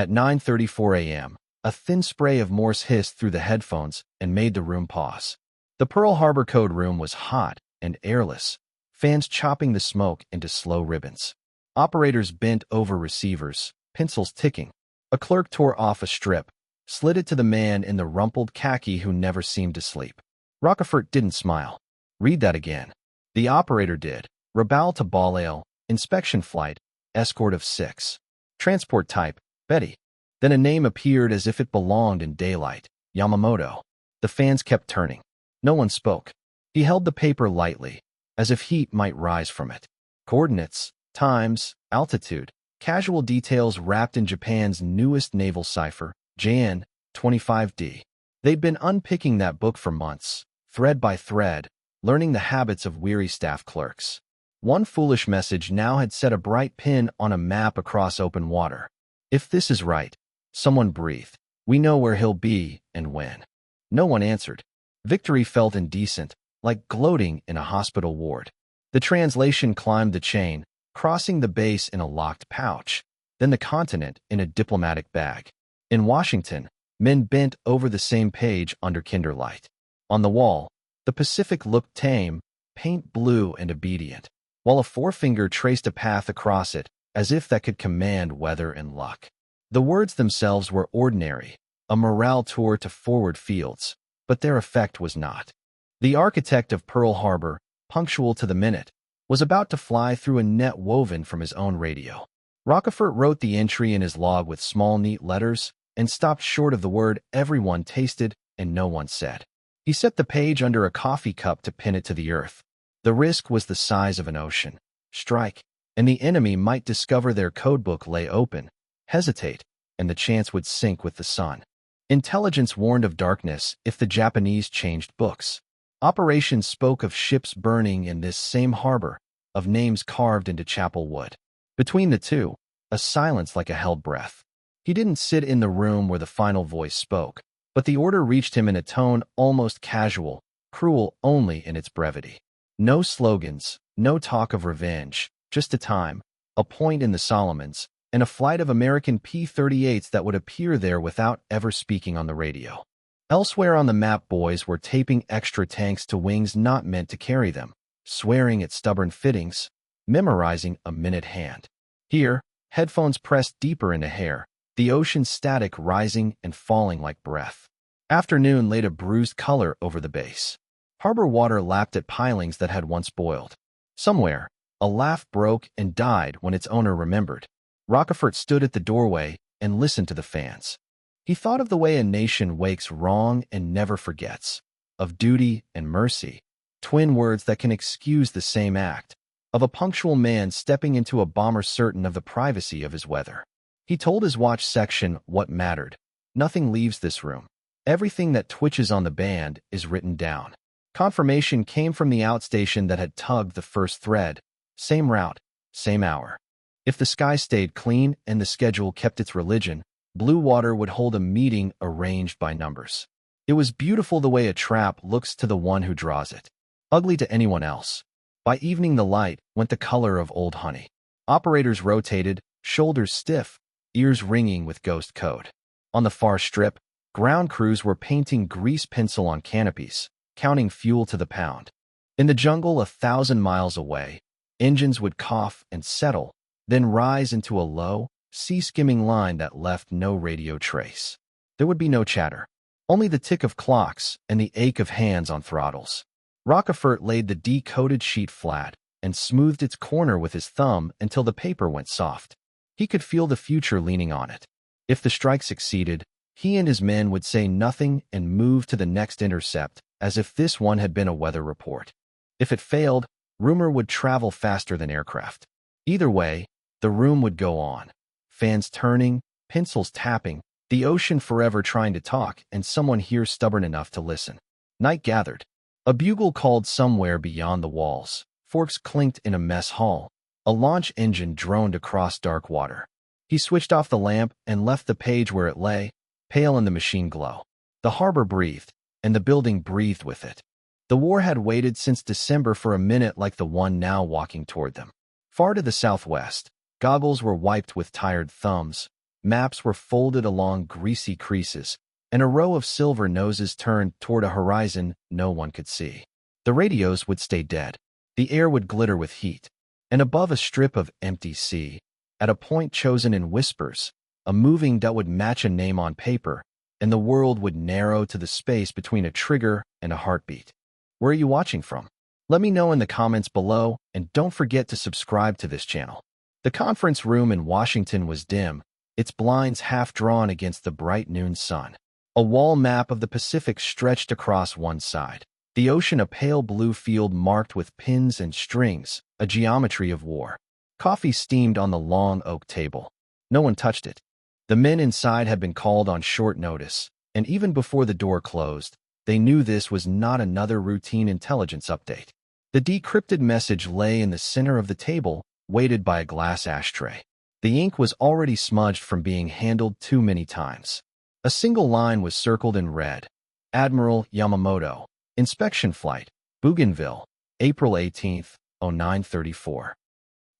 At 9:34 a.m., a thin spray of Morse hissed through the headphones and made the room pause. The Pearl Harbor Code room was hot and airless, fans chopping the smoke into slow ribbons. Operators bent over receivers, pencils ticking. A clerk tore off a strip, slid it to the man in the rumpled khaki who never seemed to sleep. Rockefort didn't smile. Read that again. The operator did. Rabaul to Balliol, inspection flight, escort of 6. Transport type, Betty. Then a name appeared as if it belonged in daylight. Yamamoto. The fans kept turning. No one spoke. He held the paper lightly, as if heat might rise from it. Coordinates, times, altitude, casual details wrapped in Japan's newest naval cipher, Jan 25D. They'd been unpicking that book for months, thread by thread, learning the habits of weary staff clerks. One foolish message now had set a bright pin on a map across open water. If this is right, someone breathed. We know where he'll be and when. No one answered. Victory felt indecent, like gloating in a hospital ward. The translation climbed the chain, crossing the base in a locked pouch, then the continent in a diplomatic bag. In Washington, men bent over the same page under kinderlight. On the wall, the Pacific looked tame, paint blue and obedient, while a forefinger traced a path across it, as if that could command weather and luck. The words themselves were ordinary, a morale tour to forward fields, but their effect was not. The architect of Pearl Harbor, punctual to the minute, was about to fly through a net woven from his own radio. Rockefort wrote the entry in his log with small, neat letters and stopped short of the word everyone tasted and no one said. He set the page under a coffee cup to pin it to the earth. The risk was the size of an ocean. Strike, and the enemy might discover their codebook lay open, hesitate, and the chance would sink with the sun. Intelligence warned of darkness if the Japanese changed books. Operations spoke of ships burning in this same harbor, of names carved into chapel wood. Between the two, a silence like a held breath. He didn't sit in the room where the final voice spoke, but the order reached him in a tone almost casual, cruel only in its brevity. No slogans, no talk of revenge, just a time, a point in the Solomons, and a flight of American P-38s that would appear there without ever speaking on the radio. Elsewhere on the map, boys were taping extra tanks to wings not meant to carry them, swearing at stubborn fittings, memorizing a minute hand. Here, headphones pressed deeper into hair, the ocean static rising and falling like breath. Afternoon laid a bruised color over the base. Harbor water lapped at pilings that had once boiled. Somewhere, a laugh broke and died when its owner remembered. Rockefort stood at the doorway and listened to the fans. He thought of the way a nation wakes wrong and never forgets, of duty and mercy, twin words that can excuse the same act, of a punctual man stepping into a bomber certain of the privacy of his weather. He told his watch section what mattered. Nothing leaves this room. Everything that twitches on the band is written down. Confirmation came from the outstation that had tugged the first thread. Same route, same hour. If the sky stayed clean and the schedule kept its religion, Blue Water would hold a meeting arranged by numbers. It was beautiful the way a trap looks to the one who draws it. Ugly to anyone else. By evening the light went the color of old honey. Operators rotated, shoulders stiff, ears ringing with ghost code. On the far strip, ground crews were painting grease pencil on canopies, counting fuel to the pound. In the jungle 1,000 miles away, engines would cough and settle, then rise into a low, sea-skimming line that left no radio trace. There would be no chatter, only the tick of clocks and the ache of hands on throttles. Rockefort laid the decoded sheet flat and smoothed its corner with his thumb until the paper went soft. He could feel the future leaning on it. If the strike succeeded, he and his men would say nothing and move to the next intercept as if this one had been a weather report. If it failed, rumor would travel faster than aircraft. Either way, the room would go on. Fans turning, pencils tapping, the ocean forever trying to talk, and someone here stubborn enough to listen. Night gathered. A bugle called somewhere beyond the walls. Forks clinked in a mess hall. A launch engine droned across dark water. He switched off the lamp and left the page where it lay, pale in the machine glow. The harbor breathed, and the building breathed with it. The war had waited since December for a minute like the one now walking toward them. Far to the southwest, goggles were wiped with tired thumbs, Maps were folded along greasy creases, and a row of silver noses turned toward a horizon no one could see. The radios would stay dead. The air would glitter with heat, and above a strip of empty sea, at a point chosen in whispers, a moving that would match a name on paper, and the world would narrow to the space between a trigger and a heartbeat. Where are you watching from? Let me know in the comments below, and don't forget to subscribe to this channel. The conference room in Washington was dim, its blinds half drawn against the bright noon sun. A wall map of the Pacific stretched across one side. The ocean a pale blue field marked with pins and strings, a geometry of war. Coffee steamed on the long oak table. No one touched it. The men inside had been called on short notice, and even before the door closed, they knew this was not another routine intelligence update. The decrypted message lay in the center of the table, weighted by a glass ashtray. The ink was already smudged from being handled too many times. A single line was circled in red. Admiral Yamamoto. Inspection flight. Bougainville. April 18, 0934.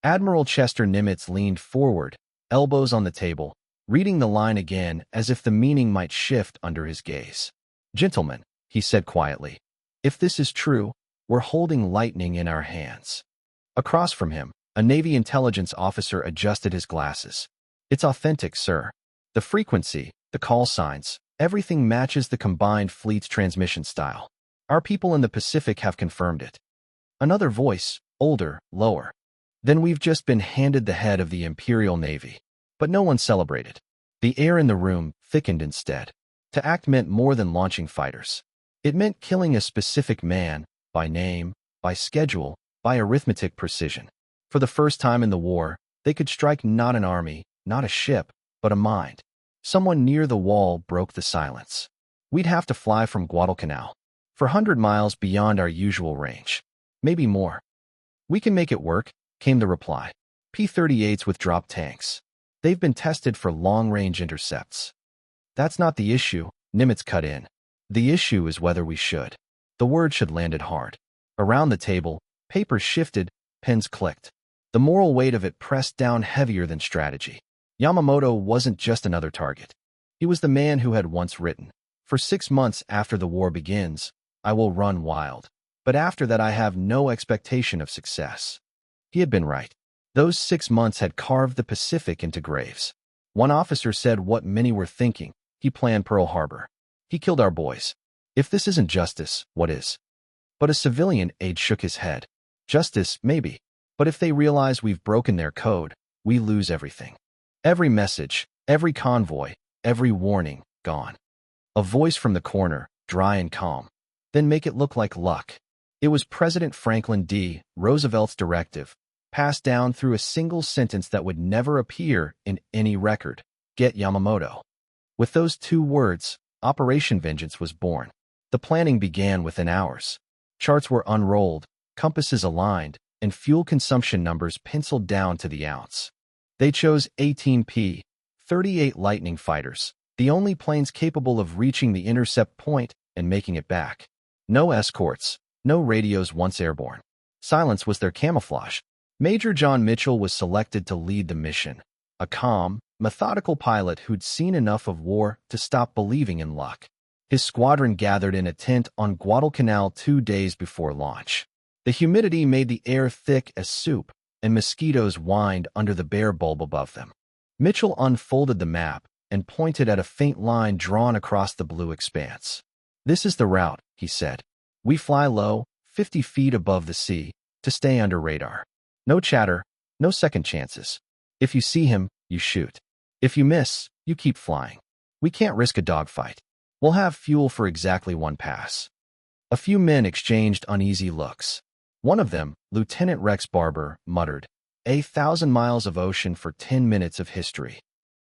Admiral Chester Nimitz leaned forward, elbows on the table, reading the line again as if the meaning might shift under his gaze. "Gentlemen," he said quietly, "if this is true, we're holding lightning in our hands." Across from him, a Navy intelligence officer adjusted his glasses. "It's authentic, sir. The frequency, the call signs, everything matches the combined fleet's transmission style. Our people in the Pacific have confirmed it." Another voice, older, lower. "Then we've just been handed the head of the Imperial Navy." But no one celebrated. The air in the room thickened instead. To act meant more than launching fighters. It meant killing a specific man, by name, by schedule, by arithmetic precision. For the first time in the war, they could strike not an army, not a ship, but a mind. Someone near the wall broke the silence. "We'd have to fly from Guadalcanal. For 100 miles beyond our usual range. Maybe more." "We can make it work," came the reply. "P-38s with drop tanks. They've been tested for long-range intercepts." "That's not the issue," Nimitz cut in. "The issue is whether we should." The word should landed hard. Around the table, papers shifted, pens clicked. The moral weight of it pressed down heavier than strategy. Yamamoto wasn't just another target. He was the man who had once written, "For 6 months after the war begins, I will run wild. But after that I have no expectation of success." He had been right. Those 6 months had carved the Pacific into graves. One officer said what many were thinking: he planned Pearl Harbor. He killed our boys. If this isn't justice, what is? But a civilian aide shook his head. "Justice, maybe. But if they realize we've broken their code, we lose everything. Every message, every convoy, every warning, gone." A voice from the corner, dry and calm. "Then make it look like luck." It was President Franklin D. Roosevelt's directive, passed down through a single sentence that would never appear in any record: "Get Yamamoto." With those 2 words, Operation Vengeance was born. The planning began within hours. Charts were unrolled, compasses aligned, and fuel consumption numbers penciled down to the ounce. They chose 18 P-38 Lightning fighters, the only planes capable of reaching the intercept point and making it back. No escorts, no radios once airborne. Silence was their camouflage. Major John Mitchell was selected to lead the mission, a calm, methodical pilot who'd seen enough of war to stop believing in luck. His squadron gathered in a tent on Guadalcanal 2 days before launch. The humidity made the air thick as soup, and mosquitoes whined under the bare bulb above them. Mitchell unfolded the map and pointed at a faint line drawn across the blue expanse. "This is the route," he said. "We fly low, 50 feet above the sea, to stay under radar. No chatter, no second chances. If you see him, you shoot. If you miss, you keep flying. We can't risk a dogfight. We'll have fuel for exactly 1 pass." A few men exchanged uneasy looks. One of them, Lieutenant Rex Barber, muttered, 1,000 miles of ocean for 10 minutes of history."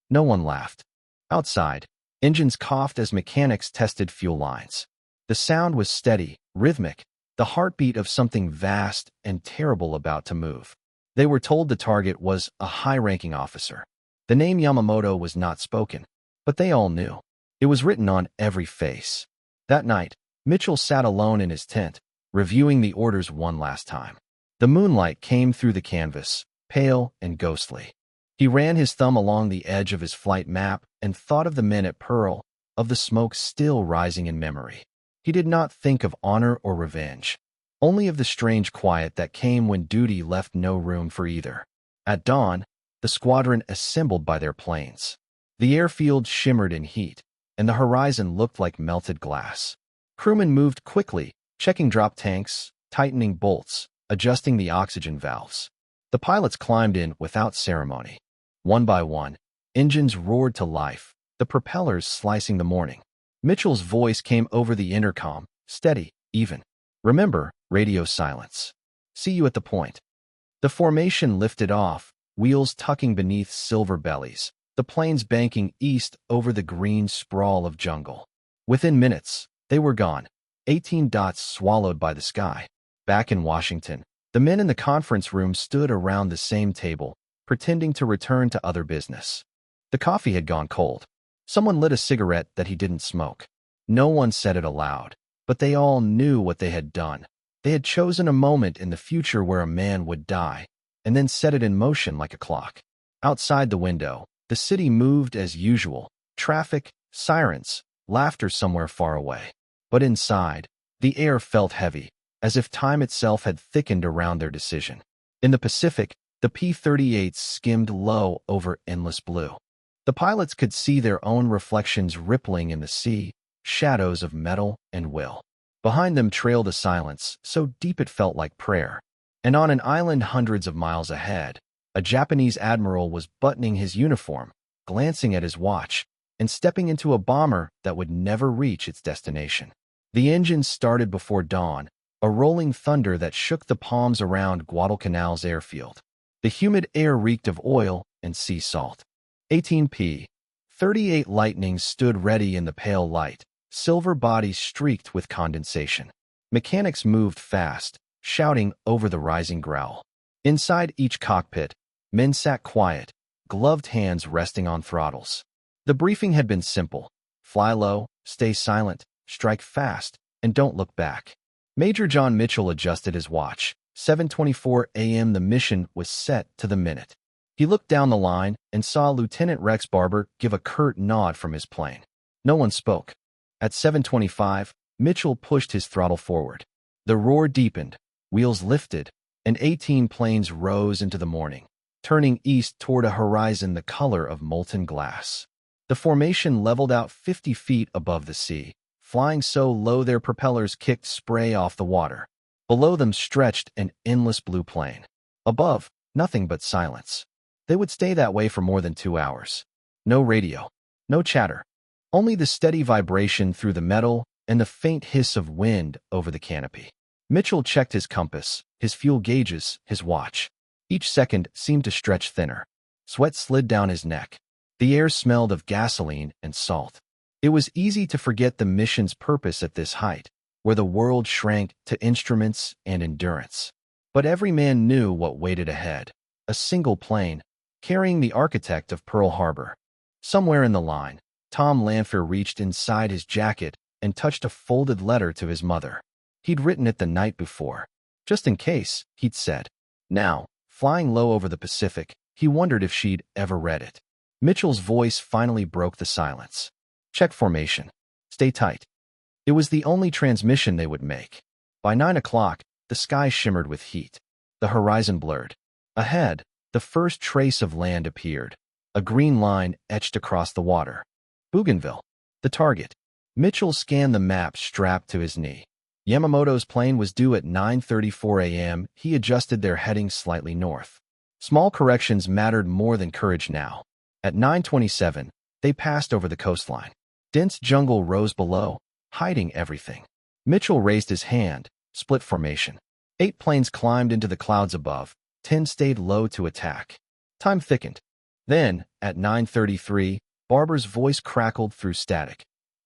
No one laughed. Outside, engines coughed as mechanics tested fuel lines. The sound was steady, rhythmic, the heartbeat of something vast and terrible about to move. They were told the target was a high-ranking officer. The name Yamamoto was not spoken, but they all knew. It was written on every face. That night, Mitchell sat alone in his tent, reviewing the orders one last time. The moonlight came through the canvas, pale and ghostly. He ran his thumb along the edge of his flight map and thought of the men at Pearl, of the smoke still rising in memory. He did not think of honor or revenge, only of the strange quiet that came when duty left no room for either. At dawn, the squadron assembled by their planes. The airfield shimmered in heat, and the horizon looked like melted glass. Crewmen moved quickly, checking drop tanks, tightening bolts, adjusting the oxygen valves. The pilots climbed in without ceremony. One by one, engines roared to life, the propellers slicing the morning. Mitchell's voice came over the intercom, steady, even. "Remember, radio silence. See you at the point." The formation lifted off, wheels tucking beneath silver bellies, the planes banking east over the green sprawl of jungle. Within minutes, they were gone, 18 dots swallowed by the sky. Back in Washington, the men in the conference room stood around the same table, pretending to return to other business. The coffee had gone cold. Someone lit a cigarette that he didn't smoke. No one said it aloud, but they all knew what they had done. They had chosen a moment in the future where a man would die, and then set it in motion like a clock. Outside the window, the city moved as usual, traffic, sirens, laughter somewhere far away. But inside, the air felt heavy, as if time itself had thickened around their decision. In the Pacific, the P-38s skimmed low over endless blue. The pilots could see their own reflections rippling in the sea, shadows of metal and will. Behind them trailed a silence so deep it felt like prayer. And on an island hundreds of miles ahead, a Japanese admiral was buttoning his uniform, glancing at his watch, and stepping into a bomber that would never reach its destination. The engines started before dawn, a rolling thunder that shook the palms around Guadalcanal's airfield. The humid air reeked of oil and sea salt. 18P-38 Lightnings stood ready in the pale light, silver bodies streaked with condensation. Mechanics moved fast, shouting over the rising growl. Inside each cockpit, men sat quiet, gloved hands resting on throttles. The briefing had been simple: fly low, stay silent, strike fast, and don't look back. Major John Mitchell adjusted his watch. 7:24 a.m. The mission was set to the minute. He looked down the line and saw Lieutenant Rex Barber give a curt nod from his plane. No one spoke. At 7:25, Mitchell pushed his throttle forward. The roar deepened, wheels lifted, and 18 planes rose into the morning, turning east toward a horizon the color of molten glass. The formation leveled out 50 feet above the sea, flying so low their propellers kicked spray off the water. Below them stretched an endless blue plain. Above, nothing but silence. They would stay that way for more than 2 hours. No radio, no chatter, only the steady vibration through the metal and the faint hiss of wind over the canopy. Mitchell checked his compass, his fuel gauges, his watch. Each second seemed to stretch thinner. Sweat slid down his neck. The air smelled of gasoline and salt. It was easy to forget the mission's purpose at this height, where the world shrank to instruments and endurance. But every man knew what waited ahead: a single plane, carrying the architect of Pearl Harbor. Somewhere in the line, Tom Lanphier reached inside his jacket and touched a folded letter to his mother. He'd written it the night before. Just in case, he'd said. Now, flying low over the Pacific, he wondered if she'd ever read it. Mitchell's voice finally broke the silence. "Check formation. Stay tight." It was the only transmission they would make. By 9 o'clock, the sky shimmered with heat. The horizon blurred. Ahead, the first trace of land appeared, a green line etched across the water. Bougainville, the target. Mitchell scanned the map strapped to his knee. Yamamoto's plane was due at 9:34 a.m. He adjusted their heading slightly north. Small corrections mattered more than courage now. At 9:27, they passed over the coastline. Dense jungle rose below, hiding everything. Mitchell raised his hand, split formation. 8 planes climbed into the clouds above, 10 stayed low to attack. Time thickened. Then, at 9:33, Barber's voice crackled through static.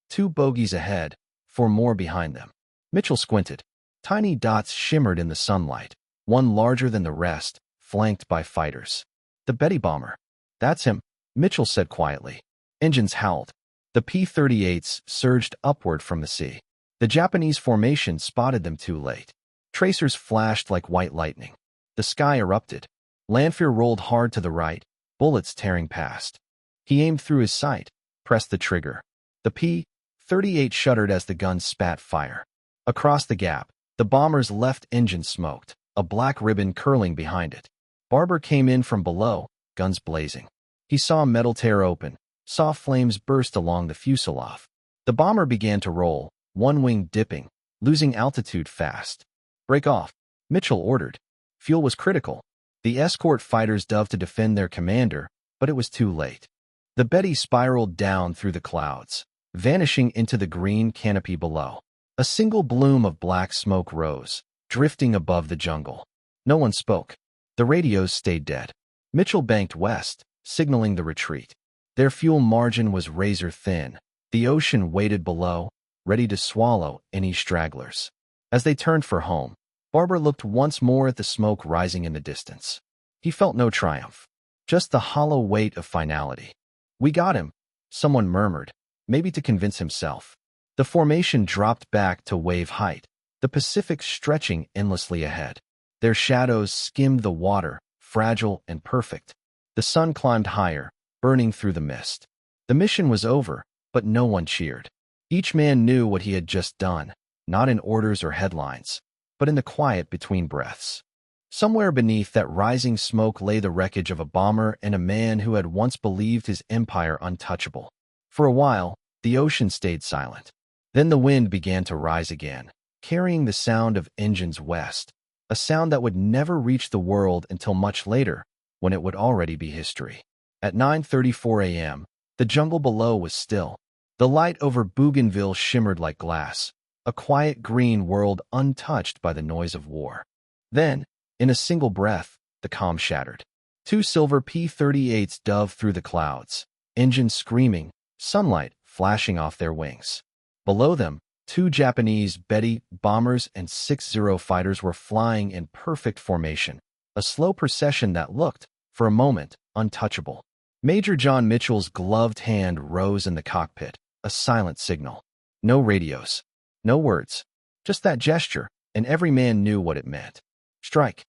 2 bogies ahead, 4 more behind them. Mitchell squinted. Tiny dots shimmered in the sunlight, one larger than the rest, flanked by fighters. "The Betty bomber." "That's him," Mitchell said quietly. Engines howled. The P-38s surged upward from the sea. The Japanese formation spotted them too late. Tracers flashed like white lightning. The sky erupted. Lanphier rolled hard to the right, bullets tearing past. He aimed through his sight, pressed the trigger. The P-38 shuddered as the gun spat fire. Across the gap, the bomber's left engine smoked, a black ribbon curling behind it. Barber came in from below, guns blazing. He saw metal tear open, saw flames burst along the fuselage. The bomber began to roll, one wing dipping, losing altitude fast. "Break off," Mitchell ordered. Fuel was critical. The escort fighters dove to defend their commander, but it was too late. The Betty spiraled down through the clouds, vanishing into the green canopy below. A single bloom of black smoke rose, drifting above the jungle. No one spoke. The radios stayed dead. Mitchell banked west, signaling the retreat. Their fuel margin was razor thin. The ocean waited below, ready to swallow any stragglers. As they turned for home, Barber looked once more at the smoke rising in the distance. He felt no triumph, just the hollow weight of finality. "We got him," someone murmured, maybe to convince himself. The formation dropped back to wave height, the Pacific stretching endlessly ahead. Their shadows skimmed the water, fragile and perfect. The sun climbed higher, burning through the mist. The mission was over, but no one cheered. Each man knew what he had just done, not in orders or headlines, but in the quiet between breaths. Somewhere beneath that rising smoke lay the wreckage of a bomber and a man who had once believed his empire untouchable. For a while, the ocean stayed silent. Then the wind began to rise again, carrying the sound of engines west, a sound that would never reach the world until much later, when it would already be history. At 9:34 a.m., the jungle below was still. The light over Bougainville shimmered like glass, a quiet green world untouched by the noise of war. Then, in a single breath, the calm shattered. Two silver P-38s dove through the clouds, engines screaming, sunlight flashing off their wings. Below them, two Japanese Betty bombers and 6-0 fighters were flying in perfect formation, a slow procession that looked, for a moment, untouchable. Major John Mitchell's gloved hand rose in the cockpit, a silent signal. No radios, no words, just that gesture, and every man knew what it meant. Strike.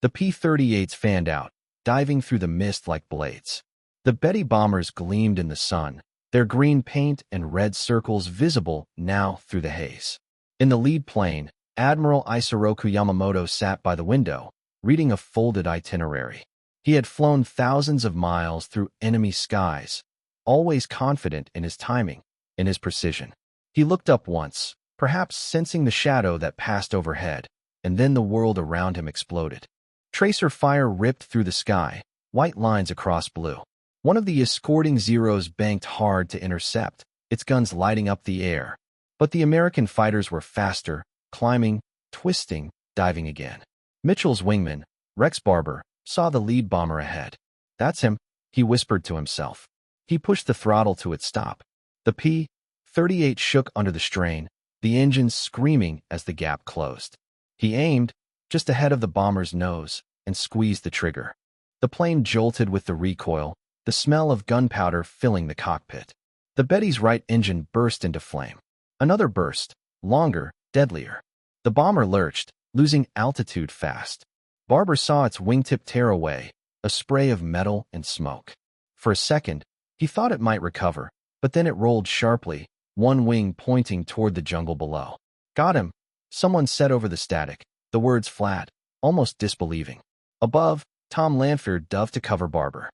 The P-38s fanned out, diving through the mist like blades. The Betty bombers gleamed in the sun, their green paint and red circles visible now through the haze. In the lead plane, Admiral Isoroku Yamamoto sat by the window, reading a folded itinerary. He had flown thousands of miles through enemy skies, always confident in his timing, in his precision. He looked up once, perhaps sensing the shadow that passed overhead, and then the world around him exploded. Tracer fire ripped through the sky, white lines across blue. One of the escorting Zeros banked hard to intercept, its guns lighting up the air. But the American fighters were faster, climbing, twisting, diving again. Mitchell's wingman, Rex Barber, saw the lead bomber ahead. "That's him," he whispered to himself. He pushed the throttle to its stop. The P-38 shook under the strain, the engines screaming as the gap closed. He aimed, just ahead of the bomber's nose, and squeezed the trigger. The plane jolted with the recoil, the smell of gunpowder filling the cockpit. The Betty's right engine burst into flame. Another burst, longer, deadlier. The bomber lurched, losing altitude fast. Barber saw its wingtip tear away, a spray of metal and smoke. For a second, he thought it might recover, but then it rolled sharply, one wing pointing toward the jungle below. "Got him," someone said over the static, the words flat, almost disbelieving. Above, Tom Lanfear dove to cover Barber.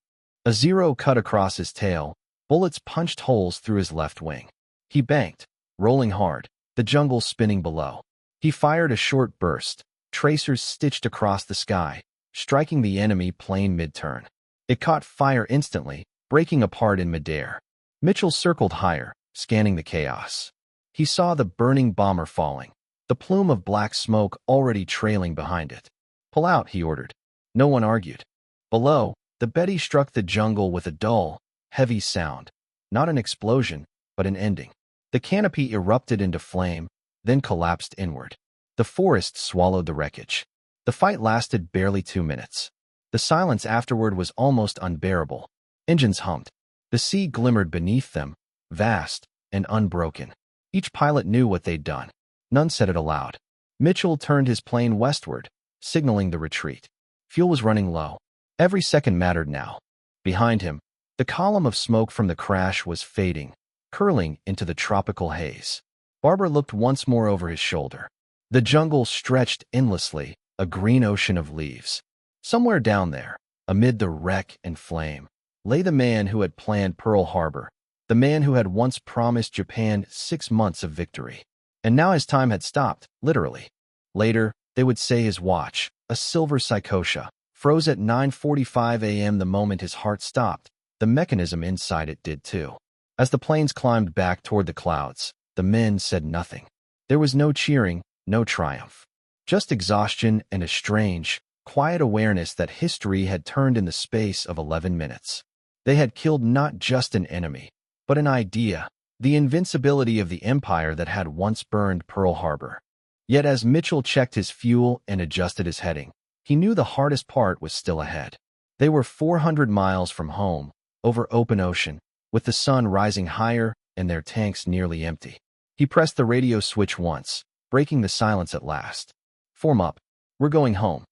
A Zero cut across his tail, bullets punched holes through his left wing. He banked, rolling hard, the jungle spinning below. He fired a short burst, tracers stitched across the sky, striking the enemy plane mid-turn. It caught fire instantly, breaking apart in midair. Mitchell circled higher, scanning the chaos. He saw the burning bomber falling, the plume of black smoke already trailing behind it. "Pull out," he ordered. No one argued. Below, the Betty struck the jungle with a dull, heavy sound. Not an explosion, but an ending. The canopy erupted into flame, then collapsed inward. The forest swallowed the wreckage. The fight lasted barely 2 minutes. The silence afterward was almost unbearable. Engines hummed. The sea glimmered beneath them, vast and unbroken. Each pilot knew what they'd done. None said it aloud. Mitchell turned his plane westward, signaling the retreat. Fuel was running low. Every second mattered now. Behind him, the column of smoke from the crash was fading, curling into the tropical haze. Barber looked once more over his shoulder. The jungle stretched endlessly, a green ocean of leaves. Somewhere down there, amid the wreck and flame, lay the man who had planned Pearl Harbor, the man who had once promised Japan 6 months of victory. And now his time had stopped, literally. Later, they would say his watch, a silver Psychotia, froze at 9:45 a.m. the moment his heart stopped. The mechanism inside it did too. As the planes climbed back toward the clouds, the men said nothing. There was no cheering, no triumph. Just exhaustion and a strange, quiet awareness that history had turned in the space of 11 minutes. They had killed not just an enemy, but an idea, the invincibility of the empire that had once burned Pearl Harbor. Yet as Mitchell checked his fuel and adjusted his heading, he knew the hardest part was still ahead. They were 400 miles from home, over open ocean, with the sun rising higher and their tanks nearly empty. He pressed the radio switch once, breaking the silence at last. "Form up. We're going home."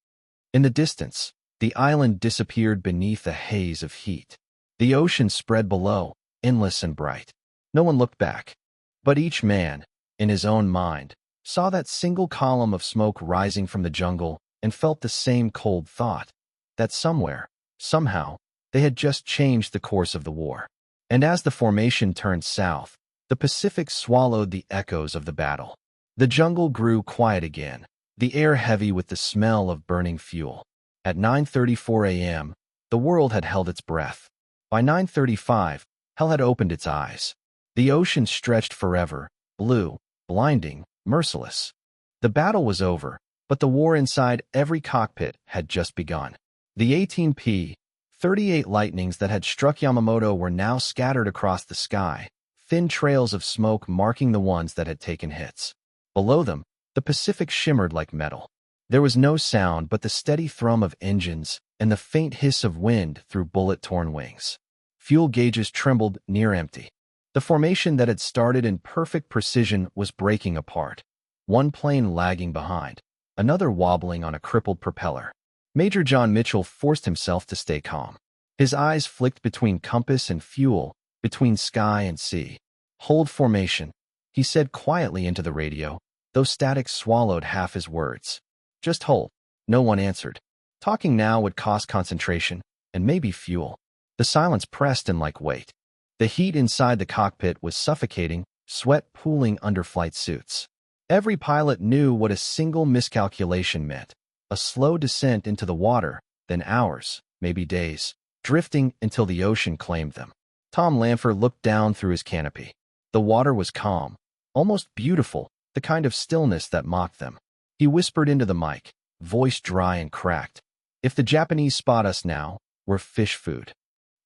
In the distance, the island disappeared beneath a haze of heat. The ocean spread below, endless and bright. No one looked back. But each man, in his own mind, saw that single column of smoke rising from the jungle and felt the same cold thought, that somewhere, somehow, they had just changed the course of the war. And as the formation turned south, the Pacific swallowed the echoes of the battle. The jungle grew quiet again, the air heavy with the smell of burning fuel. At 9:34 a.m., the world had held its breath. By 9:35, hell had opened its eyes. The ocean stretched forever, blue, blinding, merciless. The battle was over, but the war inside every cockpit had just begun. The 18 P-38 Lightnings that had struck Yamamoto were now scattered across the sky, thin trails of smoke marking the ones that had taken hits. Below them, the Pacific shimmered like metal. There was no sound but the steady thrum of engines and the faint hiss of wind through bullet-torn wings. Fuel gauges trembled near empty. The formation that had started in perfect precision was breaking apart. One plane lagging behind, another wobbling on a crippled propeller. Major John Mitchell forced himself to stay calm. His eyes flicked between compass and fuel, between sky and sea. "Hold formation," he said quietly into the radio, though static swallowed half his words. "Just hold." No one answered. Talking now would cost concentration, and maybe fuel. The silence pressed in like weight. The heat inside the cockpit was suffocating, sweat pooling under flight suits. Every pilot knew what a single miscalculation meant. A slow descent into the water, then hours, maybe days, drifting until the ocean claimed them. Tom Lanfer looked down through his canopy. The water was calm, almost beautiful, the kind of stillness that mocked them. He whispered into the mic, voice dry and cracked. "If the Japanese spot us now, we're fish food."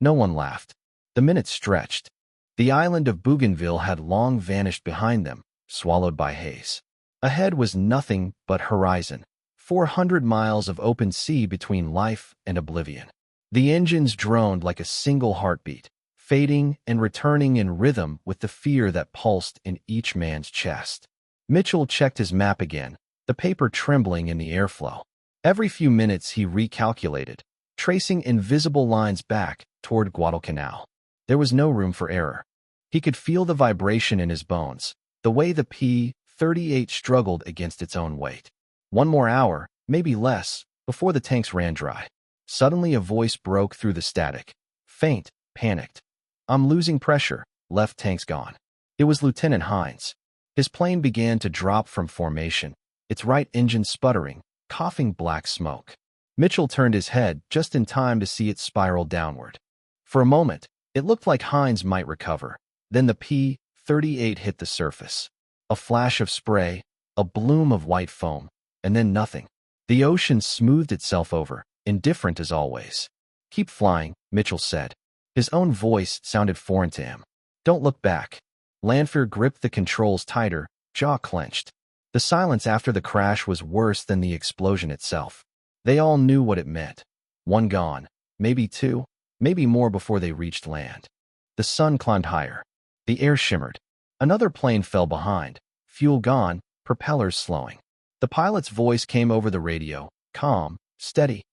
No one laughed. The minutes stretched. The island of Bougainville had long vanished behind them, swallowed by haze. Ahead was nothing but horizon. 400 miles of open sea between life and oblivion. The engines droned like a single heartbeat, fading and returning in rhythm with the fear that pulsed in each man's chest. Mitchell checked his map again, the paper trembling in the airflow. Every few minutes he recalculated, tracing invisible lines back toward Guadalcanal. There was no room for error. He could feel the vibration in his bones, the way the P-38 struggled against its own weight. One more hour, maybe less, before the tanks ran dry. Suddenly a voice broke through the static. Faint, panicked. "I'm losing pressure, left tank's gone." It was Lieutenant Hines. His plane began to drop from formation, its right engine sputtering, coughing black smoke. Mitchell turned his head just in time to see it spiral downward. For a moment, it looked like Hines might recover. Then the P-38 hit the surface. A flash of spray, a bloom of white foam, and then nothing. The ocean smoothed itself over, indifferent as always. "Keep flying," Mitchell said. His own voice sounded foreign to him. "Don't look back." Lanfer gripped the controls tighter, jaw clenched. The silence after the crash was worse than the explosion itself. They all knew what it meant. One gone, maybe two, maybe more before they reached land. The sun climbed higher. The air shimmered. Another plane fell behind, fuel gone, propellers slowing. The pilot's voice came over the radio, calm, steady.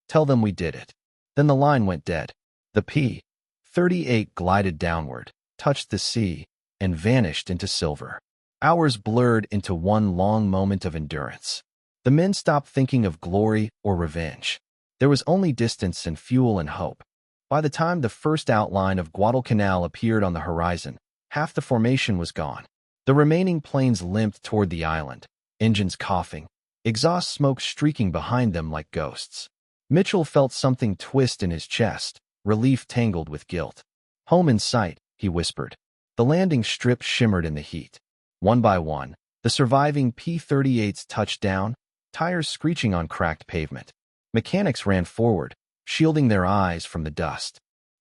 "Tell them we did it." Then the line went dead. The P-38 glided downward, touched the sea, and vanished into silver. Hours blurred into one long moment of endurance. The men stopped thinking of glory or revenge. There was only distance and fuel and hope. By the time the first outline of Guadalcanal appeared on the horizon, half the formation was gone. The remaining planes limped toward the island, engines coughing, exhaust smoke streaking behind them like ghosts. Mitchell felt something twist in his chest, relief tangled with guilt. "Home in sight," he whispered. The landing strip shimmered in the heat. One by one, the surviving P-38s touched down, tires screeching on cracked pavement. Mechanics ran forward, shielding their eyes from the dust.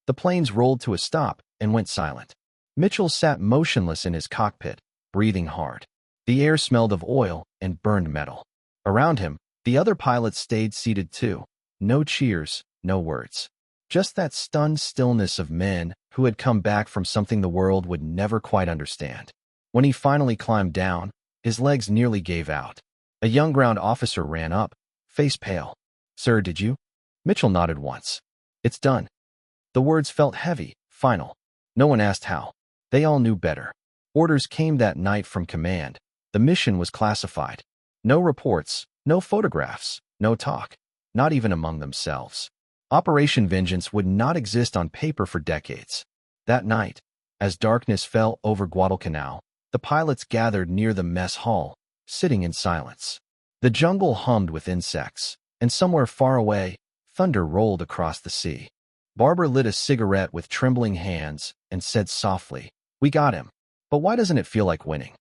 The planes rolled to a stop and went silent. Mitchell sat motionless in his cockpit, breathing hard. The air smelled of oil and burned metal. Around him, the other pilots stayed seated too. No cheers, no words. Just that stunned stillness of men who had come back from something the world would never quite understand. When he finally climbed down, his legs nearly gave out. A young ground officer ran up, face pale. "Sir, did you?" Mitchell nodded once. "It's done." The words felt heavy, final. No one asked how. They all knew better. Orders came that night from command. The mission was classified. No reports, no photographs, no talk, not even among themselves. Operation Vengeance would not exist on paper for decades. That night, as darkness fell over Guadalcanal, the pilots gathered near the mess hall, sitting in silence. The jungle hummed with insects, and somewhere far away, thunder rolled across the sea. Barbara lit a cigarette with trembling hands and said softly, "We got him. But why doesn't it feel like winning?"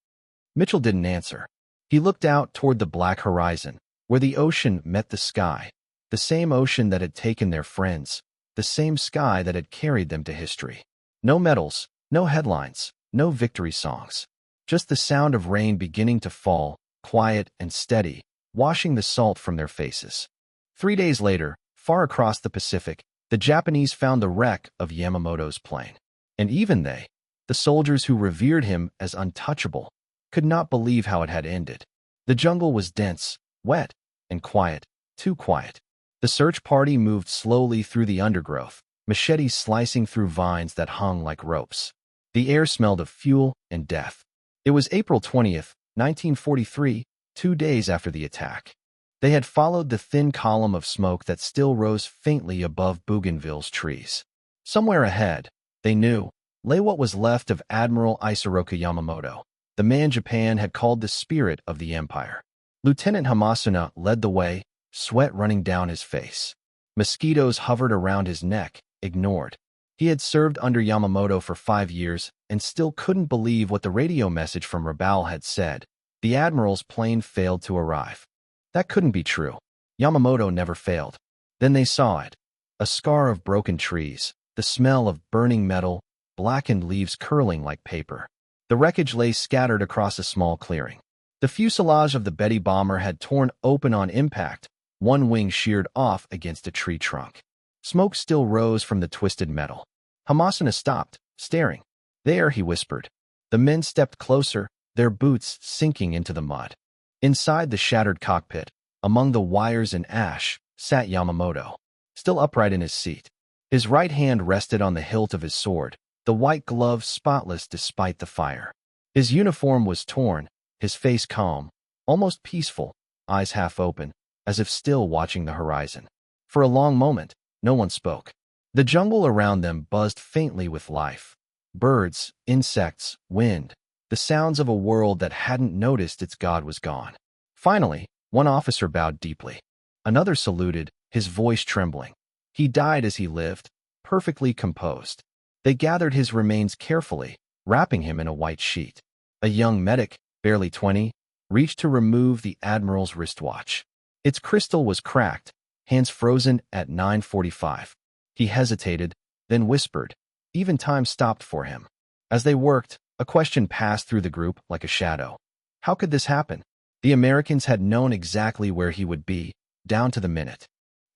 Mitchell didn't answer. He looked out toward the black horizon, where the ocean met the sky, the same ocean that had taken their friends, the same sky that had carried them to history. No medals, no headlines, no victory songs. Just the sound of rain beginning to fall, quiet and steady, washing the salt from their faces. 3 days later, far across the Pacific, the Japanese found the wreck of Yamamoto's plane. And even they, the soldiers who revered him as untouchable, could not believe how it had ended. The jungle was dense, wet, and quiet, too quiet. The search party moved slowly through the undergrowth, machetes slicing through vines that hung like ropes. The air smelled of fuel and death. It was April 20th, 1943, 2 days after the attack. They had followed the thin column of smoke that still rose faintly above Bougainville's trees. Somewhere ahead, they knew, lay what was left of Admiral Isoroku Yamamoto, the man Japan had called the spirit of the empire. Lieutenant Hamasuna led the way, sweat running down his face. Mosquitoes hovered around his neck, ignored. He had served under Yamamoto for 5 years and still couldn't believe what the radio message from Rabaul had said. The Admiral's plane failed to arrive. That couldn't be true. Yamamoto never failed. Then they saw it. A scar of broken trees, the smell of burning metal, blackened leaves curling like paper. The wreckage lay scattered across a small clearing. The fuselage of the Betty bomber had torn open on impact, one wing sheared off against a tree trunk. Smoke still rose from the twisted metal. Hamasuna stopped, staring. "There," he whispered. The men stepped closer, their boots sinking into the mud. Inside the shattered cockpit, among the wires and ash, sat Yamamoto, still upright in his seat. His right hand rested on the hilt of his sword, the white glove spotless despite the fire. His uniform was torn, his face calm, almost peaceful, eyes half open, as if still watching the horizon. For a long moment, no one spoke. The jungle around them buzzed faintly with life. Birds, insects, wind, the sounds of a world that hadn't noticed its god was gone. Finally, one officer bowed deeply. Another saluted, his voice trembling. He died as he lived, perfectly composed. They gathered his remains carefully, wrapping him in a white sheet. A young medic, barely 20, reached to remove the Admiral's wristwatch. Its crystal was cracked, hands frozen at 9:45. He hesitated, then whispered. Even time stopped for him. As they worked, a question passed through the group like a shadow. How could this happen? The Americans had known exactly where he would be, down to the minute.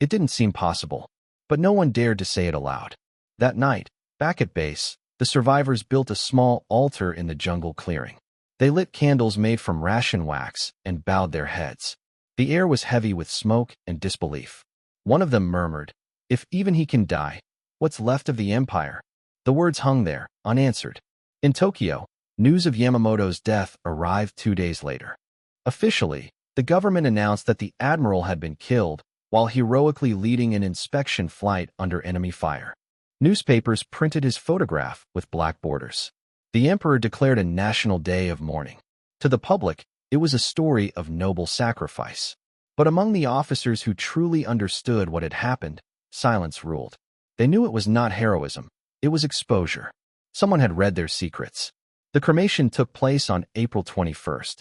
It didn't seem possible, but no one dared to say it aloud. That night, back at base, the survivors built a small altar in the jungle clearing. They lit candles made from ration wax and bowed their heads. The air was heavy with smoke and disbelief. One of them murmured, "If even he can die, What's left of the empire? The words hung there, unanswered. In Tokyo, news of Yamamoto's death arrived 2 days later. Officially, the government announced that the Admiral had been killed while heroically leading an inspection flight under enemy fire. Newspapers printed his photograph with black borders. The emperor declared a national day of mourning. To the public, it was a story of noble sacrifice. But among the officers who truly understood what had happened, silence ruled. They knew it was not heroism, it was exposure. Someone had read their secrets. The cremation took place on April 21st.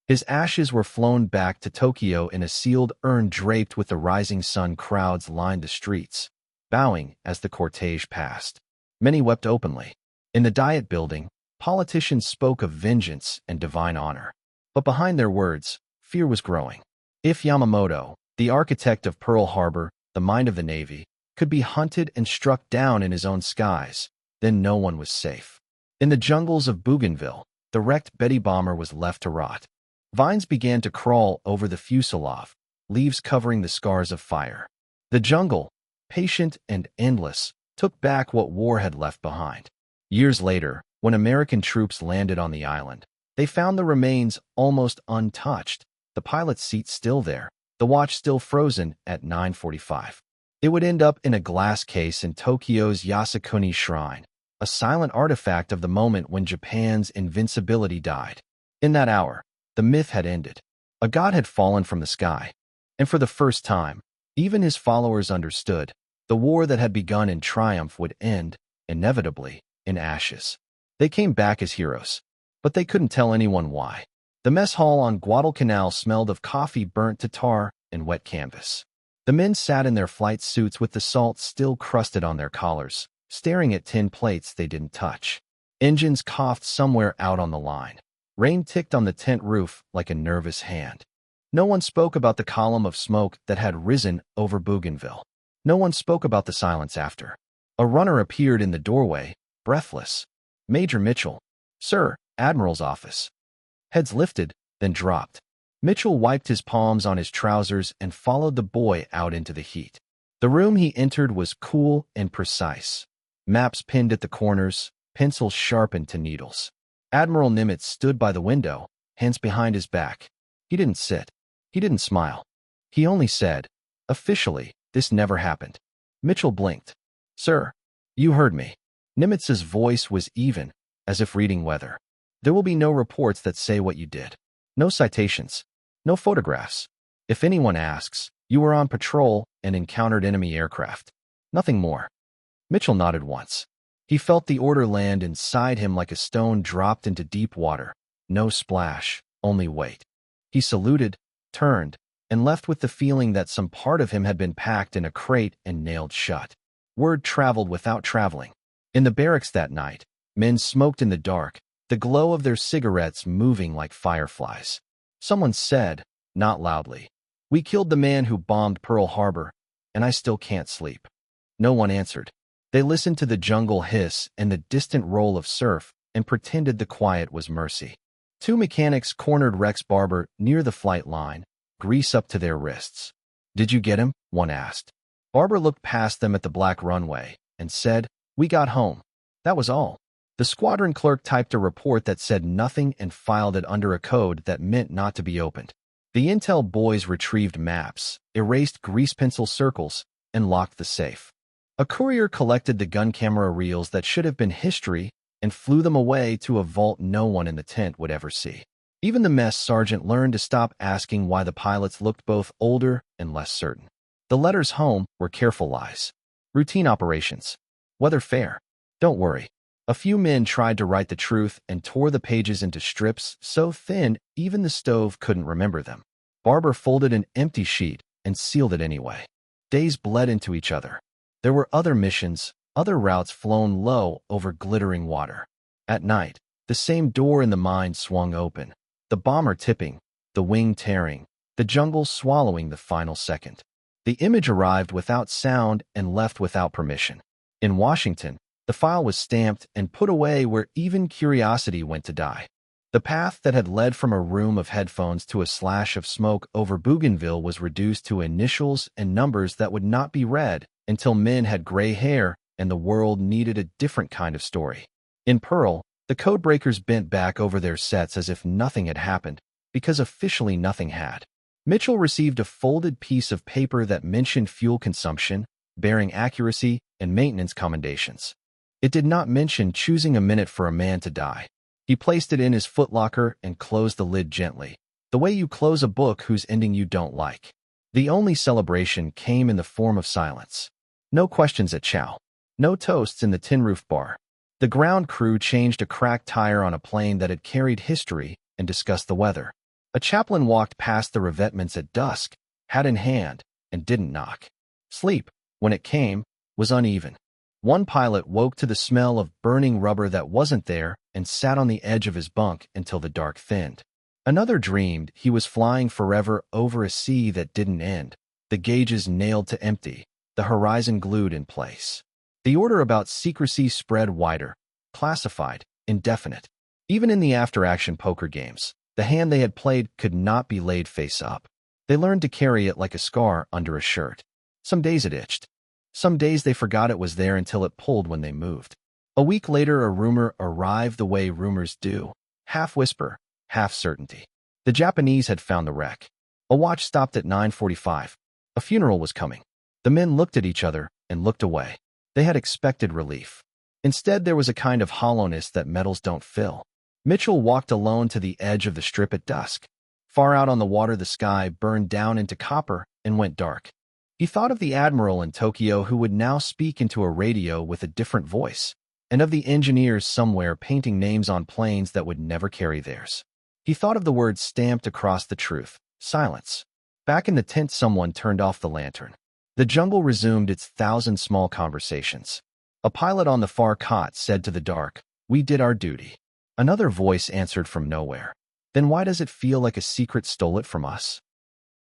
His ashes were flown back to Tokyo in a sealed urn draped with the rising sun. Crowds lined the streets, bowing as the cortege passed. Many wept openly. In the Diet building, politicians spoke of vengeance and divine honor. But behind their words, fear was growing. If Yamamoto, the architect of Pearl Harbor, the mind of the Navy, could be hunted and struck down in his own skies, then no one was safe. In the jungles of Bougainville, the wrecked Betty bomber was left to rot. Vines began to crawl over the fuselage, leaves covering the scars of fire. The jungle, patient and endless, took back what war had left behind. Years later, when American troops landed on the island, they found the remains almost untouched, the pilot's seat still there, the watch still frozen at 9:45. It would end up in a glass case in Tokyo's Yasukuni Shrine, a silent artifact of the moment when Japan's invincibility died. In that hour, the myth had ended. A god had fallen from the sky. And for the first time, even his followers understood, the war that had begun in triumph would end, inevitably, in ashes. They came back as heroes, but they couldn't tell anyone why. The mess hall on Guadalcanal smelled of coffee burnt to tar and wet canvas. The men sat in their flight suits with the salt still crusted on their collars, staring at tin plates they didn't touch. Engines coughed somewhere out on the line. Rain ticked on the tent roof like a nervous hand. No one spoke about the column of smoke that had risen over Bougainville. No one spoke about the silence after. A runner appeared in the doorway, breathless. Major Mitchell. Sir, Admiral's office. Heads lifted, then dropped. Mitchell wiped his palms on his trousers and followed the boy out into the heat. The room he entered was cool and precise. Maps pinned at the corners, pencils sharpened to needles. Admiral Nimitz stood by the window, hands behind his back. He didn't sit. He didn't smile. He only said, "Officially, this never happened." Mitchell blinked. "Sir, you heard me." Nimitz's voice was even, as if reading weather. "There will be no reports that say what you did. No citations. No photographs. If anyone asks, you were on patrol and encountered enemy aircraft. Nothing more." Mitchell nodded once. He felt the order land inside him like a stone dropped into deep water. No splash, only weight. He saluted, turned, and left with the feeling that some part of him had been packed in a crate and nailed shut. Word traveled without traveling. In the barracks that night, men smoked in the dark, the glow of their cigarettes moving like fireflies. Someone said, not loudly, "We killed the man who bombed Pearl Harbor, and I still can't sleep." No one answered. They listened to the jungle hiss and the distant roll of surf and pretended the quiet was mercy. Two mechanics cornered Rex Barber near the flight line, grease up to their wrists. "Did you get him?" one asked. Barber looked past them at the black runway and said, "We got home." That was all. The squadron clerk typed a report that said nothing and filed it under a code that meant not to be opened. The intel boys retrieved maps, erased grease pencil circles, and locked the safe. A courier collected the gun camera reels that should have been history and flew them away to a vault no one in the tent would ever see. Even the mess sergeant learned to stop asking why the pilots looked both older and less certain. The letters home were careful lies. Routine operations. Weather fair. Don't worry. A few men tried to write the truth and tore the pages into strips so thin even the stove couldn't remember them. Barber folded an empty sheet and sealed it anyway. Days bled into each other. There were other missions, other routes flown low over glittering water. At night, the same door in the mine swung open, the bomber tipping, the wing tearing, the jungle swallowing the final second. The image arrived without sound and left without permission. In Washington, the file was stamped and put away where even curiosity went to die. The path that had led from a room of headphones to a slash of smoke over Bougainville was reduced to initials and numbers that would not be read until men had gray hair and the world needed a different kind of story. In Pearl, the codebreakers bent back over their sets as if nothing had happened, because officially nothing had. Mitchell received a folded piece of paper that mentioned fuel consumption, bearing accuracy, and maintenance commendations. It did not mention choosing a minute for a man to die. He placed it in his footlocker and closed the lid gently, the way you close a book whose ending you don't like. The only celebration came in the form of silence. No questions at chow. No toasts in the tin roof bar. The ground crew changed a cracked tire on a plane that had carried history and discussed the weather. A chaplain walked past the revetments at dusk, hat in hand, and didn't knock. Sleep, when it came, was uneven. One pilot woke to the smell of burning rubber that wasn't there and sat on the edge of his bunk until the dark thinned. Another dreamed he was flying forever over a sea that didn't end, the gauges nailed to empty, the horizon glued in place. The order about secrecy spread wider, classified, indefinite. Even in the after-action poker games, the hand they had played could not be laid face up. They learned to carry it like a scar under a shirt. Some days it itched. Some days they forgot it was there until it pulled when they moved. A week later, a rumor arrived the way rumors do, half whisper, half certainty. The Japanese had found the wreck. A watch stopped at 9:45. A funeral was coming. The men looked at each other and looked away. They had expected relief. Instead, there was a kind of hollowness that metals don't fill. Mitchell walked alone to the edge of the strip at dusk. Far out on the water, the sky burned down into copper and went dark. He thought of the Admiral in Tokyo who would now speak into a radio with a different voice, and of the engineers somewhere painting names on planes that would never carry theirs. He thought of the words stamped across the truth: silence. Back in the tent, someone turned off the lantern. The jungle resumed its thousand small conversations. A pilot on the far cot said to the dark, "We did our duty." Another voice answered from nowhere, "Then why does it feel like a secret stole it from us?"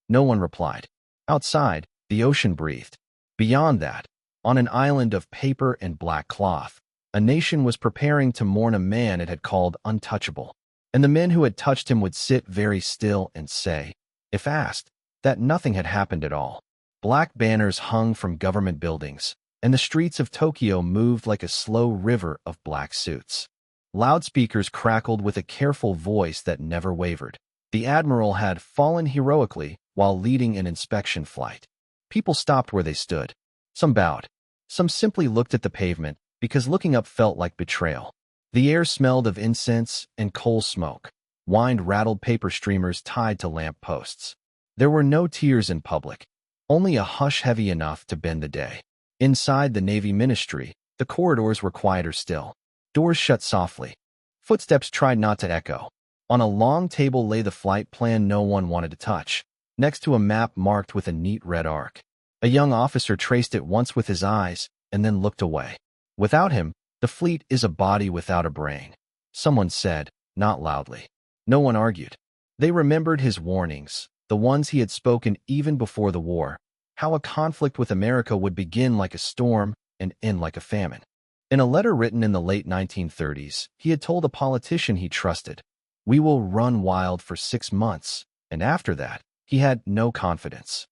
No one replied. Outside, the ocean breathed. Beyond that, on an island of paper and black cloth, a nation was preparing to mourn a man it had called untouchable. And the men who had touched him would sit very still and say, if asked, that nothing had happened at all. Black banners hung from government buildings, and the streets of Tokyo moved like a slow river of black suits. Loudspeakers crackled with a careful voice that never wavered. The Admiral had fallen heroically while leading an inspection flight. People stopped where they stood. Some bowed. Some simply looked at the pavement, because looking up felt like betrayal. The air smelled of incense and coal smoke. Wind rattled paper streamers tied to lamp posts. There were no tears in public, only a hush heavy enough to bend the day. Inside the Navy Ministry, the corridors were quieter still. Doors shut softly. Footsteps tried not to echo. On a long table lay the flight plan no one wanted to touch, next to a map marked with a neat red arc. A young officer traced it once with his eyes and then looked away. Without him, the fleet is a body without a brain. Someone said, not loudly. No one argued. They remembered his warnings, the ones he had spoken even before the war, how a conflict with America would begin like a storm and end like a famine. In a letter written in the late 1930s, he had told a politician he trusted, "We will run wild for 6 months," and after that, he had no confidence.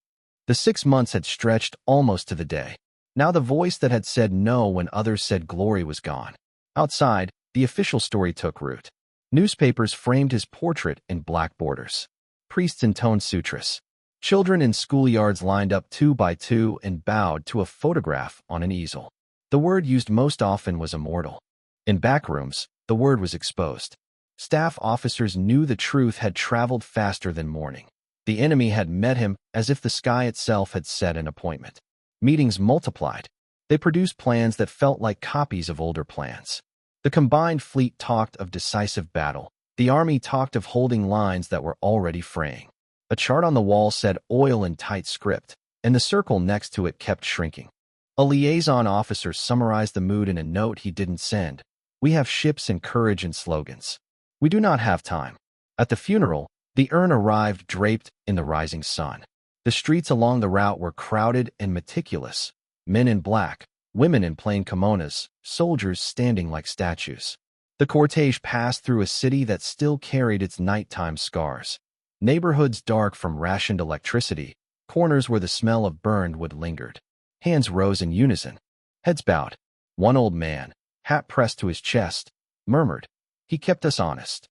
The 6 months had stretched almost to the day. Now the voice that had said no when others said glory was gone. Outside, the official story took root. Newspapers framed his portrait in black borders. Priests intoned sutras. Children in schoolyards lined up 2 by 2 and bowed to a photograph on an easel. The word used most often was immortal. In back rooms, the word was exposed. Staff officers knew the truth had traveled faster than morning. The enemy had met him as if the sky itself had set an appointment. Meetings multiplied. They produced plans that felt like copies of older plans. The combined fleet talked of decisive battle. The army talked of holding lines that were already fraying. A chart on the wall said oil in tight script, and the circle next to it kept shrinking. A liaison officer summarized the mood in a note he didn't send. "We have ships and courage and slogans. We do not have time." At the funeral, the urn arrived draped in the rising sun. The streets along the route were crowded and meticulous. Men in black, women in plain kimonos, soldiers standing like statues. The cortege passed through a city that still carried its nighttime scars. Neighborhoods dark from rationed electricity, corners where the smell of burned wood lingered. Hands rose in unison. Heads bowed. One old man, hat pressed to his chest, murmured, "He kept us honest."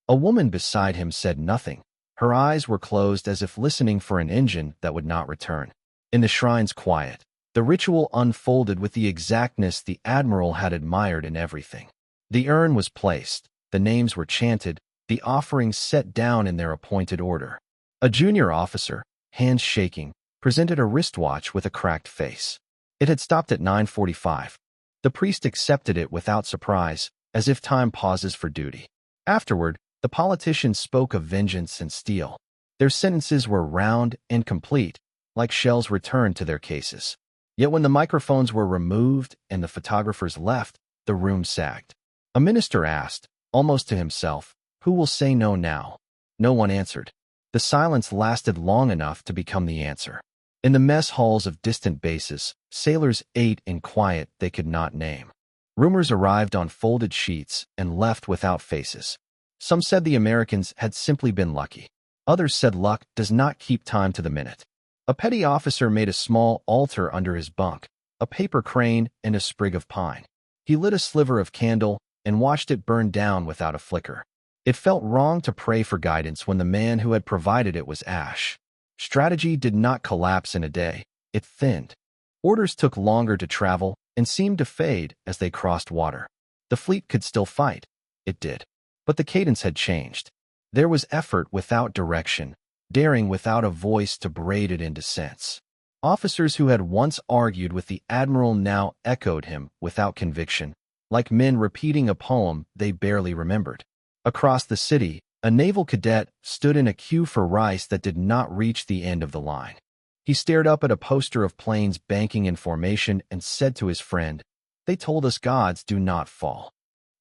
A woman beside him said nothing. Her eyes were closed as if listening for an engine that would not return. In the shrine's quiet, the ritual unfolded with the exactness the Admiral had admired in everything. The urn was placed, the names were chanted, the offerings set down in their appointed order. A junior officer, hands shaking, presented a wristwatch with a cracked face. It had stopped at 9:45. The priest accepted it without surprise, as if time pauses for duty. Afterward, the politicians spoke of vengeance and steel. Their sentences were round and complete, like shells returned to their cases. Yet when the microphones were removed and the photographers left, the room sagged. A minister asked, almost to himself, "Who will say no now?" No one answered. The silence lasted long enough to become the answer. In the mess halls of distant bases, sailors ate in quiet they could not name. Rumors arrived on folded sheets and left without faces. Some said the Americans had simply been lucky. Others said luck does not keep time to the minute. A petty officer made a small altar under his bunk, a paper crane and a sprig of pine. He lit a sliver of candle and watched it burn down without a flicker. It felt wrong to pray for guidance when the man who had provided it was ash. Strategy did not collapse in a day. It thinned. Orders took longer to travel and seemed to fade as they crossed water. The fleet could still fight. It did. But the cadence had changed. There was effort without direction, daring without a voice to braid it into sense. Officers who had once argued with the Admiral now echoed him without conviction, like men repeating a poem they barely remembered. Across the city, a naval cadet stood in a queue for rice that did not reach the end of the line. He stared up at a poster of planes banking in formation and said to his friend, "They told us gods do not fall."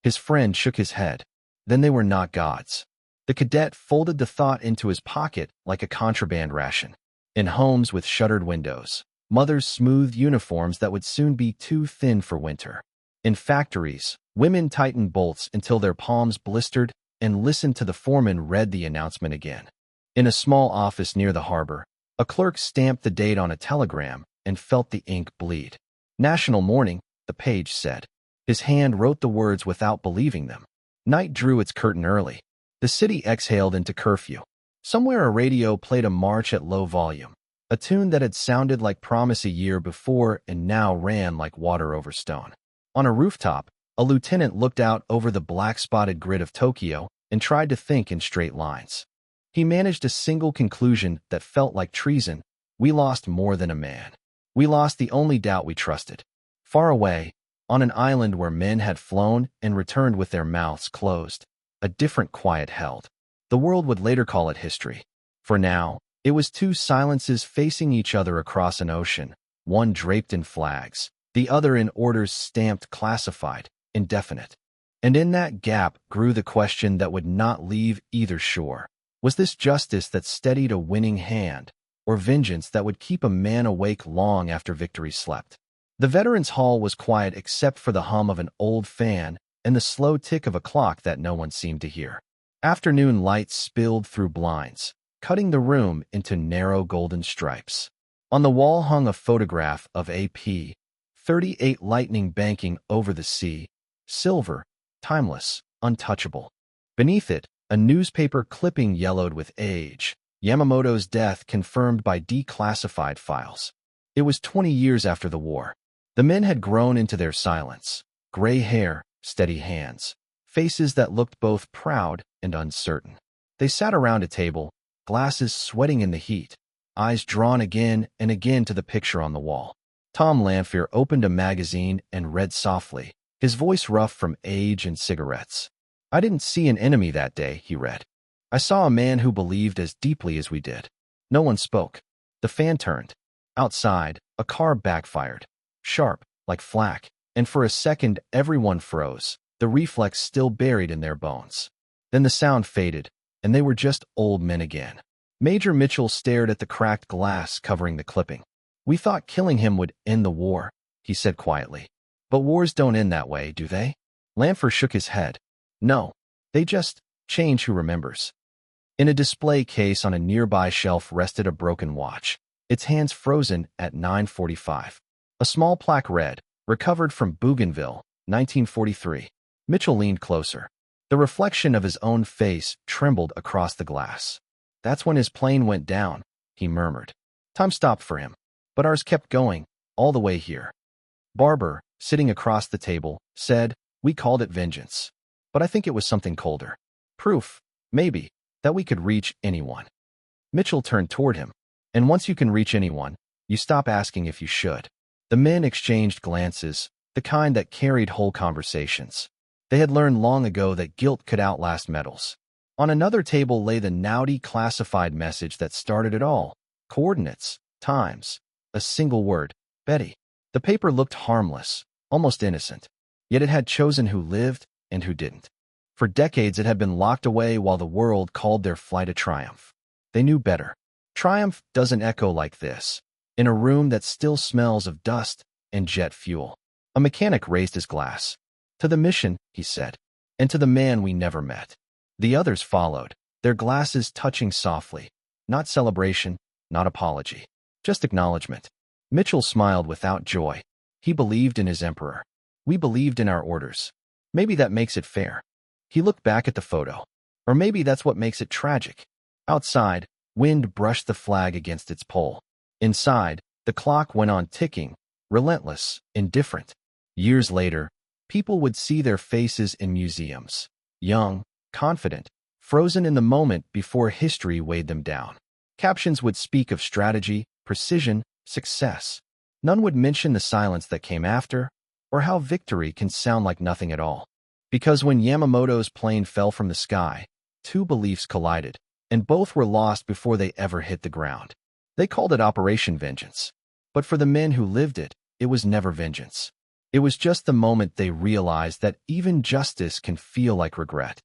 His friend shook his head. Then they were not gods. The cadet folded the thought into his pocket like a contraband ration. In homes with shuttered windows, mothers smoothed uniforms that would soon be too thin for winter. In factories, women tightened bolts until their palms blistered and listened to the foreman read the announcement again. In a small office near the harbor, a clerk stamped the date on a telegram and felt the ink bleed. "National Mourning," the page said. His hand wrote the words without believing them. Night drew its curtain early. The city exhaled into curfew. Somewhere a radio played a march at low volume, a tune that had sounded like promise a year before and now ran like water over stone. On a rooftop, a lieutenant looked out over the black-spotted grid of Tokyo and tried to think in straight lines. He managed a single conclusion that felt like treason. We lost more than a man. We lost the only doubt we trusted. Far away, on an island where men had flown and returned with their mouths closed, a different quiet held. The world would later call it history. For now, it was two silences facing each other across an ocean, one draped in flags, the other in orders stamped classified, indefinite. And in that gap grew the question that would not leave either shore. Was this justice that steadied a winning hand, or vengeance that would keep a man awake long after victory slept? The Veterans Hall was quiet except for the hum of an old fan and the slow tick of a clock that no one seemed to hear. Afternoon light spilled through blinds, cutting the room into narrow golden stripes. On the wall hung a photograph of AP 38 Lightning banking over the sea, silver, timeless, untouchable. Beneath it, a newspaper clipping yellowed with age, Yamamoto's death confirmed by declassified files. It was 20 years after the war. The men had grown into their silence, gray hair, steady hands, faces that looked both proud and uncertain. They sat around a table, glasses sweating in the heat, eyes drawn again and again to the picture on the wall. Tom Lanphier opened a magazine and read softly, his voice rough from age and cigarettes. "I didn't see an enemy that day," he read. "I saw a man who believed as deeply as we did." No one spoke. The fan turned. Outside, a car backfired, sharp, like flak, and for a second everyone froze, the reflex still buried in their bones. Then the sound faded, and they were just old men again. Major Mitchell stared at the cracked glass covering the clipping. "We thought killing him would end the war," he said quietly. "But wars don't end that way, do they?" Lanphier shook his head. "No, they just change who remembers." In a display case on a nearby shelf rested a broken watch, its hands frozen at 9:45. A small plaque read, Recovered from Bougainville, 1943. Mitchell leaned closer. The reflection of his own face trembled across the glass. That's when his plane went down, he murmured. Time stopped for him, but ours kept going, all the way here. Barber, sitting across the table, said, we called it vengeance. But I think it was something colder. Proof, maybe, that we could reach anyone. Mitchell turned toward him. And once you can reach anyone, you stop asking if you should. The men exchanged glances, the kind that carried whole conversations. They had learned long ago that guilt could outlast medals. On another table lay the naughty classified message that started it all. Coordinates, times, a single word, Betty. The paper looked harmless, almost innocent. Yet it had chosen who lived and who didn't. For decades it had been locked away while the world called their flight a triumph. They knew better. Triumph doesn't echo like this, in a room that still smells of dust and jet fuel. A mechanic raised his glass. To the mission, he said, and to the man we never met. The others followed, their glasses touching softly. Not celebration, not apology, just acknowledgement. Mitchell smiled without joy. He believed in his emperor. We believed in our orders. Maybe that makes it fair. He looked back at the photo. Or maybe that's what makes it tragic. Outside, wind brushed the flag against its pole. Inside, the clock went on ticking, relentless, indifferent. Years later, people would see their faces in museums. Young, confident, frozen in the moment before history weighed them down. Captions would speak of strategy, precision, success. None would mention the silence that came after, or how victory can sound like nothing at all. Because when Yamamoto's plane fell from the sky, two beliefs collided, and both were lost before they ever hit the ground. They called it Operation Vengeance. But for the men who lived it, it was never vengeance. It was just the moment they realized that even justice can feel like regret.